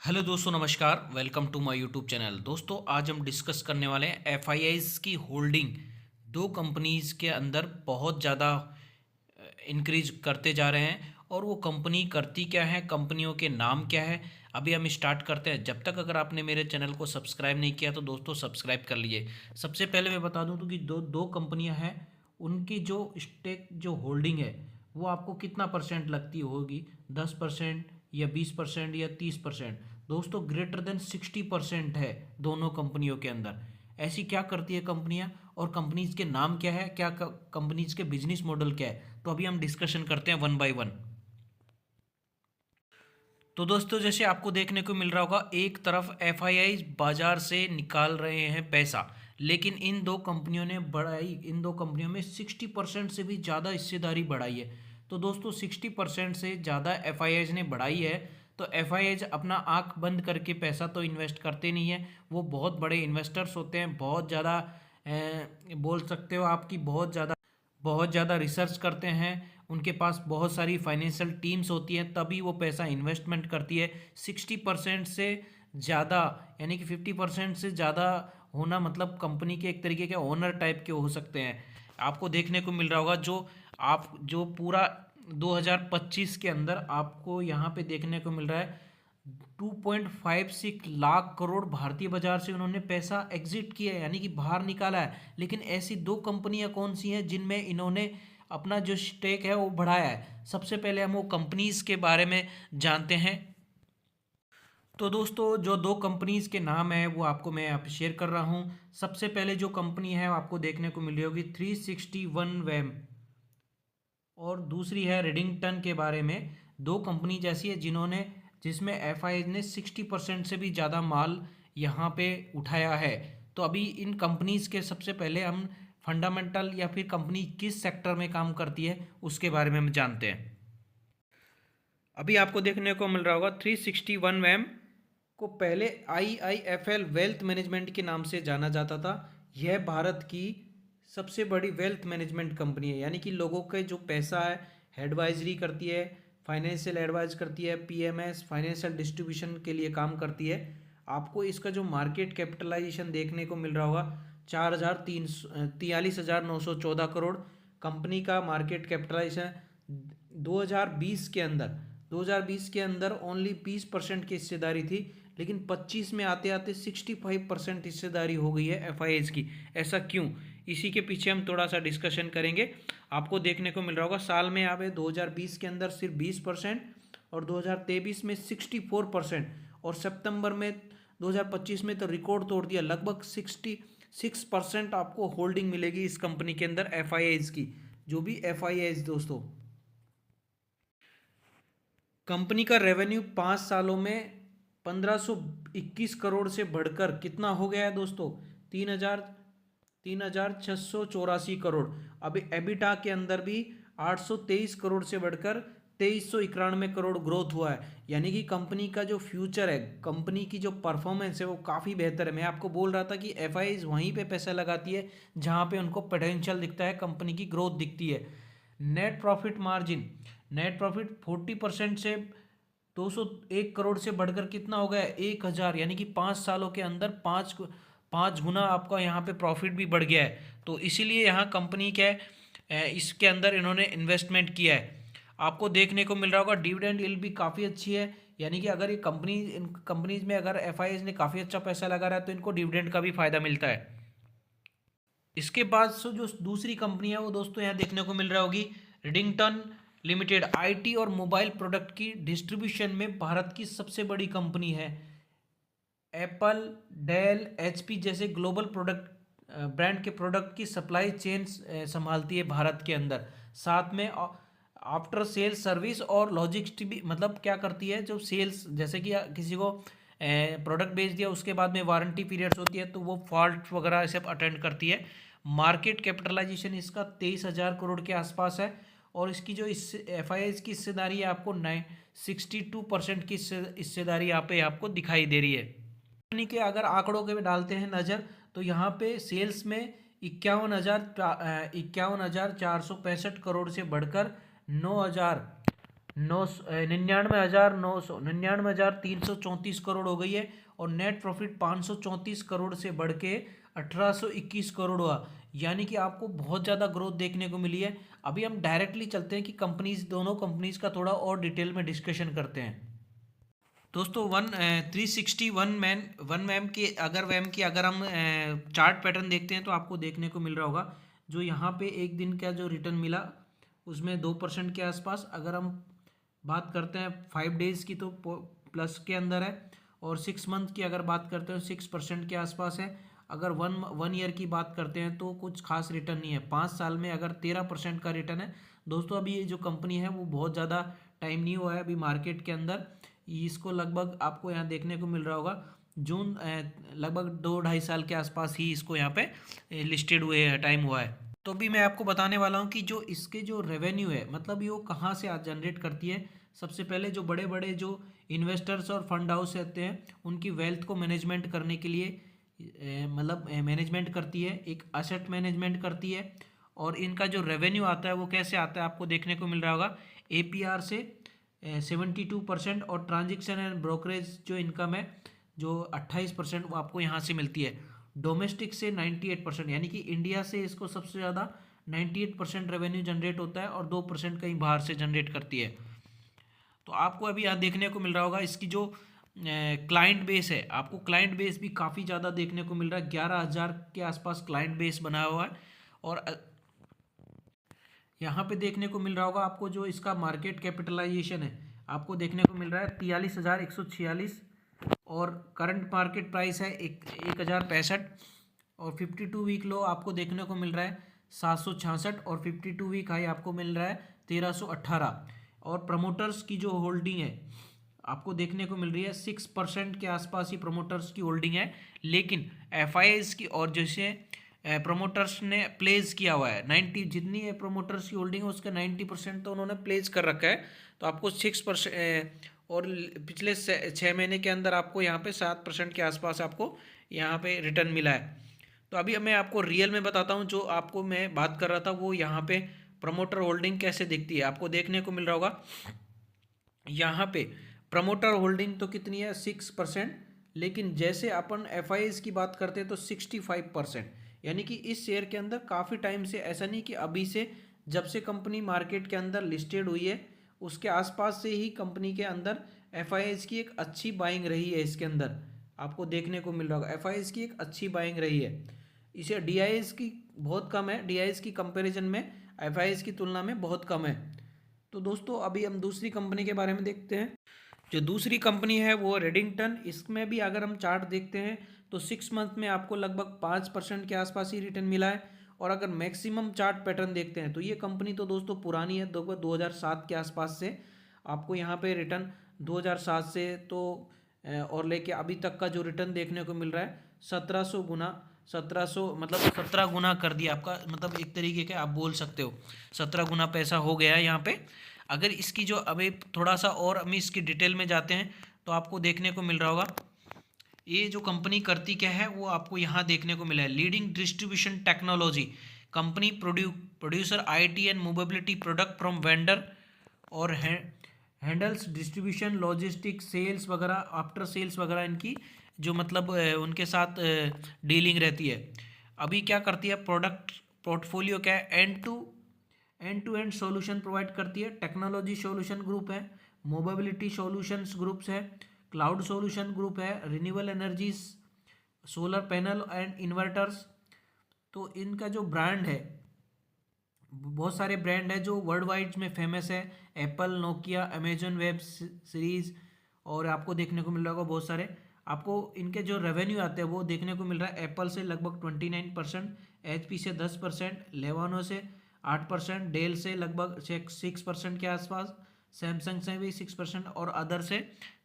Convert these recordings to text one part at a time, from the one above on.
Hello दोस्तों, नमस्कार। Welcome to my YouTube channel. दोस्तों, आज हम डिस्कस करने वाले हैं एफआईआईज की होल्डिंग दो कंपनीज के अंदर बहुत ज़्यादा इंक्रीज करते जा रहे हैं। और वो कंपनी करती क्या है, कंपनियों के नाम क्या है, अभी हम स्टार्ट करते हैं। जब तक अगर आपने मेरे चैनल को सब्सक्राइब नहीं किया तो दोस्तों सब्सक्राइब कर लीजिए। सबसे पहले मैं बता दूं तो कि दो दो कंपनियां हैं, उनकी जो स्टेक जो होल्डिंग है वो आपको कितना परसेंट लगती होगी, 10% या 20% या 30%। दोस्तों, ग्रेटर देन 60% है दोनों कंपनियों के अंदर। ऐसी क्या करती है कंपनियां, और कंपनीज के नाम क्या है, क्या कंपनीज के बिजनेस मॉडल क्या है, तो अभी हम डिस्कशन करते हैं वन बाय वन। तो दोस्तों, जैसे आपको देखने को मिल रहा होगा, एक तरफ एफआईआई बाजार से निकाल रहे हैं पैसा, लेकिन इन दो कंपनियों में 60% से भी ज़्यादा हिस्सेदारी बढ़ाई है। तो दोस्तों, 60% से ज़्यादा एफआईआई ने बढ़ाई है। तो एफआईआई अपना आंख बंद करके पैसा तो इन्वेस्ट करते नहीं है, वो बहुत बड़े इन्वेस्टर्स होते हैं, बहुत ज़्यादा बोल सकते हो आपकी बहुत ज़्यादा रिसर्च करते हैं। उनके पास बहुत सारी फाइनेंशियल टीम्स होती हैं, तभी वो पैसा इन्वेस्टमेंट करती है। 60% से ज़्यादा, यानी कि 50% से ज़्यादा होना मतलब कंपनी के एक तरीके के ओनर टाइप के हो सकते हैं। आपको देखने को मिल रहा होगा, जो पूरा 2025 के अंदर आपको यहाँ पे देखने को मिल रहा है, 2.56 लाख करोड़ भारतीय बाजार से उन्होंने पैसा एग्जिट किया है, यानी कि बाहर निकाला है। लेकिन ऐसी दो कंपनियां कौन सी हैं जिनमें इन्होंने अपना जो स्टेक है वो बढ़ाया है? सबसे पहले हम वो कंपनीज के बारे में जानते हैं। तो दोस्तों, जो दो कंपनीज के नाम है वो आपको मैं यहाँ पे शेयर कर रहा हूँ। सबसे पहले जो कंपनी है वो आपको देखने को मिल रही होगी 361 वैम, और दूसरी है रेडिंगटन। के बारे में दो कंपनी जैसी है जिसमें एफआई ने 60% से भी ज़्यादा माल यहाँ पे उठाया है। तो अभी इन कंपनीज के सबसे पहले हम फंडामेंटल या फिर कंपनी किस सेक्टर में काम करती है उसके बारे में हम जानते हैं। अभी आपको देखने को मिल रहा होगा, 361 वैम को पहले आईआईएफएल वेल्थ मैनेजमेंट के नाम से जाना जाता था। यह भारत की सबसे बड़ी वेल्थ मैनेजमेंट कंपनी है, यानी कि लोगों के जो पैसा है एडवाइजरी करती है, फाइनेंशियल एडवाइज करती है, पीएमएस फाइनेंशियल डिस्ट्रीब्यूशन के लिए काम करती है। आपको इसका जो मार्केट कैपिटलाइजेशन देखने को मिल रहा होगा, 43,914 करोड़ कंपनी का मार्केट कैपिटलाइजेशन। 2020 के अंदर 2020 के अंदर ओनली 20% की हिस्सेदारी थी, लेकिन 25 में आते आते 65% हिस्सेदारी हो गई है एफआईएस की। ऐसा क्यों, इसी के पीछे हम थोड़ा सा डिस्कशन करेंगे। आपको देखने को मिल रहा होगा, साल में यहाँ पे 2020 के अंदर सिर्फ 20% और 2023 में 64%, और सितंबर में 2025 में तो रिकॉर्ड तोड़ दिया, लगभग 66% आपको होल्डिंग मिलेगी इस कंपनी के अंदर एफआईआईज की। जो भी एफआईआईज दोस्तों, कंपनी का रेवेन्यू 5 सालों में 1521 करोड़ से बढ़कर कितना हो गया है दोस्तों, 3,684 करोड़। अभी एबिटा के अंदर भी 823 करोड़ से बढ़कर 2,391 करोड़ ग्रोथ हुआ है। यानी कि कंपनी का जो फ्यूचर है, कंपनी की जो परफॉर्मेंस है वो काफ़ी बेहतर है। मैं आपको बोल रहा था कि एफआईज वहीं पे पैसा लगाती है जहाँ पे उनको पोटेंशियल दिखता है, कंपनी की ग्रोथ दिखती है। Net profit margin, net profit 40% से 201 करोड़ से बढ़कर कितना हो गया, 1,000, यानी कि 5 सालों के अंदर पाँच गुना आपका यहाँ पे प्रॉफिट भी बढ़ गया है। तो इसीलिए यहाँ कंपनी क्या है, इसके अंदर इन्होंने इन्वेस्टमेंट किया है। आपको देखने को मिल रहा होगा, डिविडेंड यील्ड भी काफ़ी अच्छी है, यानी कि अगर ये इन कंपनीज में अगर एफआईआई ने काफ़ी अच्छा पैसा लगा रहा है तो इनको डिविडेंड का भी फायदा मिलता है। इसके बाद से जो दूसरी कंपनी है वो दोस्तों यहाँ देखने को मिल रहा होगी, रिडिंगटन लिमिटेड। आईटी और मोबाइल प्रोडक्ट की डिस्ट्रीब्यूशन में भारत की सबसे बड़ी कंपनी है। एप्पल, डेल, एचपी जैसे ग्लोबल प्रोडक्ट ब्रांड के प्रोडक्ट की सप्लाई चेन संभालती है भारत के अंदर। साथ में आफ्टर सेल्स सर्विस और लॉजिस्टिक भी, मतलब क्या करती है, जो सेल्स, जैसे कि किसी को प्रोडक्ट बेच दिया उसके बाद में वारंटी पीरियड्स होती है तो वो फॉल्ट वगैरह सब अटेंड करती है। मार्केट कैपिटलाइजेशन इसका 23,000 करोड़ के आसपास है, और इसकी जो इस एफ आई की हिस्सेदारी है आपको 62% की हिस्सेदारी यहाँ पे आपको दिखाई दे रही है। कंपनी के अगर आंकड़ों के डालते हैं नज़र, तो यहाँ पे सेल्स में 51,465 करोड़ से बढ़कर 9,000 99,334 करोड़ हो गई है। और नेट प्रॉफिट 534 करोड़ से बढ़ के 1821 करोड़ हुआ। यानी कि आपको बहुत ज़्यादा ग्रोथ देखने को मिली है। अभी हम डायरेक्टली चलते हैं कि दोनों कंपनीज का थोड़ा और डिटेल में डिस्कशन करते हैं। दोस्तों 360 वन मैम की अगर हम चार्ट पैटर्न देखते हैं तो आपको देखने को मिल रहा होगा, जो यहाँ पे एक दिन का जो रिटर्न मिला उसमें 2% के आसपास। अगर हम बात करते हैं 5 डेज़ की तो प्लस के अंदर है। और 6 मंथ की अगर बात करते हैं 6% के आसपास है। अगर वन ईयर की बात करते हैं तो कुछ खास रिटर्न नहीं है। 5 साल में अगर 13% का रिटर्न है। दोस्तों अभी ये जो कंपनी है वो बहुत ज़्यादा टाइम नहीं हुआ है अभी मार्केट के अंदर। इसको लगभग आपको यहाँ देखने को मिल रहा होगा जून, लगभग 2-2.5 साल के आसपास ही इसको यहाँ पे लिस्टेड हुए टाइम हुआ है। तो भी मैं आपको बताने वाला हूँ कि जो इसके जो रेवेन्यू है, मतलब ये वो कहाँ से आज जनरेट करती है। सबसे पहले जो बड़े बड़े जो इन्वेस्टर्स और फंड हाउस रहते हैं उनकी वेल्थ को मैनेजमेंट करने के लिए मतलब मैनेजमेंट करती है, एक असेट मैनेजमेंट करती है। और इनका जो रेवेन्यू आता है वो कैसे आता है आपको देखने को मिल रहा होगा APR से 72%। और ट्रांजेक्शन एंड ब्रोकरेज जो इनकम है जो 28% वो आपको यहाँ से मिलती है। डोमेस्टिक से 98%, यानी कि इंडिया से इसको सबसे ज़्यादा 98% रेवेन्यू जनरेट होता है और 2% कहीं बाहर से जनरेट करती है। तो आपको अभी यहाँ देखने को मिल रहा होगा इसकी जो क्लाइंट बेस है, आपको क्लाइंट बेस भी काफ़ी ज़्यादा देखने को मिल रहा है। 11,000 के आसपास क्लाइंट बेस बनाया हुआ है। और यहाँ पे देखने को मिल रहा होगा आपको जो इसका मार्केट कैपिटलाइजेशन है आपको देखने को मिल रहा है 43,146। और करंट मार्केट प्राइस है 1,065। और 52 वीक लो आपको देखने को मिल रहा है 766। और 52 वीक हाई आपको मिल रहा है 1,318। और प्रमोटर्स की जो होल्डिंग है आपको देखने को मिल रही है 6% के आसपास ही प्रमोटर्स की होल्डिंग है। लेकिन FIIs की और जैसे प्रमोटर्स ने प्लेस किया हुआ है 90, जितनी है प्रमोटर्स की होल्डिंग है उसका 90% तो उन्होंने प्लेस कर रखा है। तो आपको 6% और पिछले 6 महीने के अंदर आपको यहाँ पे 7% के आसपास आपको यहाँ पे रिटर्न मिला है। तो अभी मैं आपको रियल में बताता हूँ, जो आपको मैं बात कर रहा था वो यहाँ पे प्रमोटर होल्डिंग कैसे दिखती है आपको देखने को मिल रहा होगा। यहाँ पे प्रमोटर होल्डिंग तो कितनी है 6%। लेकिन जैसे अपन FIIs की बात करते हैं तो 65%। यानी कि इस शेयर के अंदर काफ़ी टाइम से, ऐसा नहीं कि अभी से, जब से कंपनी मार्केट के अंदर लिस्टेड हुई है उसके आसपास से ही कंपनी के अंदर FIIs की एक अच्छी बाइंग रही है। इसके अंदर आपको देखने को मिल रहा होगा FIIs की एक अच्छी बाइंग रही है। इसे DIs की बहुत कम है, DIs की कंपैरिजन में FIIs की तुलना में बहुत कम है। तो दोस्तों अभी हम दूसरी कंपनी के बारे में देखते हैं। जो दूसरी कंपनी है वो रेडिंगटन। इसमें भी अगर हम चार्ट देखते हैं तो 6 मंथ में आपको लगभग 5% के आसपास ही रिटर्न मिला है। और अगर मैक्सिमम चार्ट पैटर्न देखते हैं तो ये कंपनी तो दोस्तों पुरानी है, 2007 के आसपास से आपको यहाँ पे रिटर्न 2007 से तो और लेके अभी तक का जो रिटर्न देखने को मिल रहा है 1700 गुना, 1700 मतलब 17 गुना कर दिया आपका, मतलब एक तरीके के आप बोल सकते हो 17 गुना पैसा हो गया है यहाँ पे। अगर इसकी जो अभी थोड़ा सा और हम इसकी डिटेल में जाते हैं तो आपको देखने को मिल रहा होगा ये जो कंपनी करती क्या है वो आपको यहाँ देखने को मिला है। Leading distribution technology company producer IT and mobility product from vendor और हैंडल्स डिस्ट्रीब्यूशन लॉजिस्टिक सेल्स वगैरह आफ्टर सेल्स वगैरह इनकी जो मतलब उनके साथ डीलिंग रहती है। अभी क्या करती है प्रोडक्ट पोर्टफोलियो क्या है end to end solution provide करती है। टेक्नोलॉजी सॉल्यूशन ग्रुप है, मोबिलिटी सॉल्यूशंस ग्रुप्स है, क्लाउड सॉल्यूशन ग्रुप है, renewable energies, solar panel and inverters. तो इनका जो ब्रांड है, बहुत सारे ब्रांड है जो वर्ल्ड वाइड में फेमस है। Apple, Nokia, Amazon web series और आपको देखने को मिल रहा होगा बहुत सारे। आपको इनके जो रेवेन्यू आते हैं वो देखने को मिल रहा है एप्पल से लगभग 29%, HP से 10%, लेवानो से 8%, डेल से लगभग 6% के आसपास, सैमसंग से भी 6% और अदर से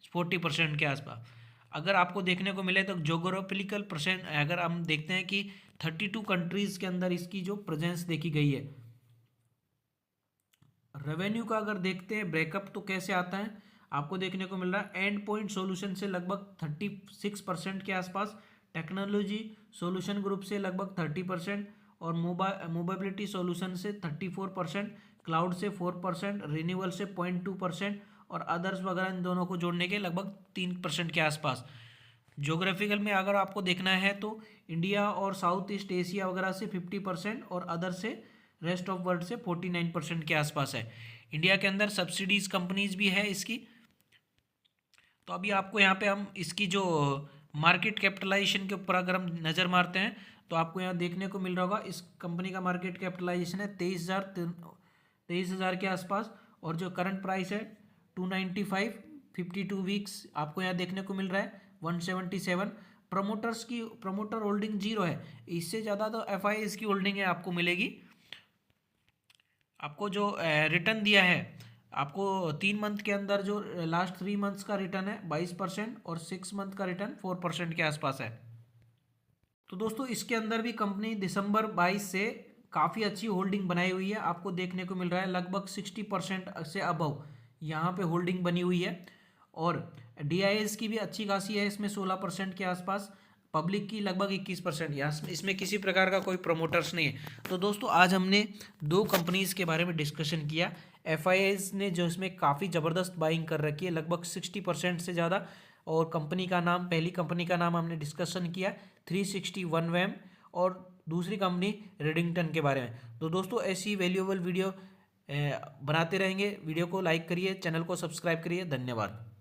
40% के आसपास। अगर आपको देखने को मिले तो जोग्राफिकल परसेंट अगर हम देखते हैं कि 32 कंट्रीज़ के अंदर इसकी जो प्रेजेंस देखी गई है। रेवेन्यू का अगर देखते हैं ब्रेकअप तो कैसे आता है आपको देखने को मिल रहा है एंड पॉइंट सॉल्यूशन से लगभग 36% के आसपास, टेक्नोलॉजी सॉल्यूशन ग्रुप से लगभग 30% और मोबिलिटी सॉल्यूशन से 34%, क्लाउड से 4%, रिन्यूअल से 0.2% और अदर्स वगैरह इन दोनों को जोड़ने के लगभग 3% के आसपास। ज्योग्राफिकल में अगर आपको देखना है तो इंडिया और साउथ ईस्ट एशिया वगैरह से 50% और अदर से रेस्ट ऑफ वर्ल्ड से 49% के आसपास है। इंडिया के अंदर सब्सिडीज कंपनीज भी है इसकी। तो अभी आपको यहाँ पे हम इसकी जो मार्केट कैपिटलाइजेशन के ऊपर अगर हम नज़र मारते हैं तो आपको यहाँ देखने को मिल रहा होगा इस कंपनी का मार्केट कैपिटलाइजेशन है 23,000 के आसपास और जो करंट प्राइस है 295, 52 वीक्स आपको यहाँ देखने को मिल रहा है 177। प्रमोटर होल्डिंग 0 है, इससे ज़्यादा तो एफआईआईज़ की होल्डिंग है आपको मिलेगी। आपको जो रिटर्न दिया है आपको 3 मंथ के अंदर जो लास्ट 3 मंथ्स का रिटर्न है 22% और 6 मंथ का रिटर्न 4% के आसपास है। तो दोस्तों इसके अंदर भी कंपनी दिसंबर 22 से काफ़ी अच्छी होल्डिंग बनाई हुई है, आपको देखने को मिल रहा है लगभग 60% से अबव यहाँ पे होल्डिंग बनी हुई है। और डीआईएस की भी अच्छी खासी है, इसमें 16% के आसपास, पब्लिक की लगभग 21%। यहाँ इसमें किसी प्रकार का कोई प्रमोटर्स नहीं है। तो दोस्तों आज हमने 2 कंपनीज़ के बारे में डिस्कशन किया। एफआईआईज़ ने जो इसमें काफ़ी ज़बरदस्त बाइंग कर रखी है लगभग 60% से ज़्यादा, और कंपनी का नाम, पहली कंपनी का नाम हमने डिस्कशन किया 360 ONE और दूसरी कंपनी रेडिंगटन के बारे में। तो दोस्तों ऐसी वैल्यूएबल वीडियो बनाते रहेंगे। वीडियो को लाइक करिए, चैनल को सब्सक्राइब करिए। धन्यवाद।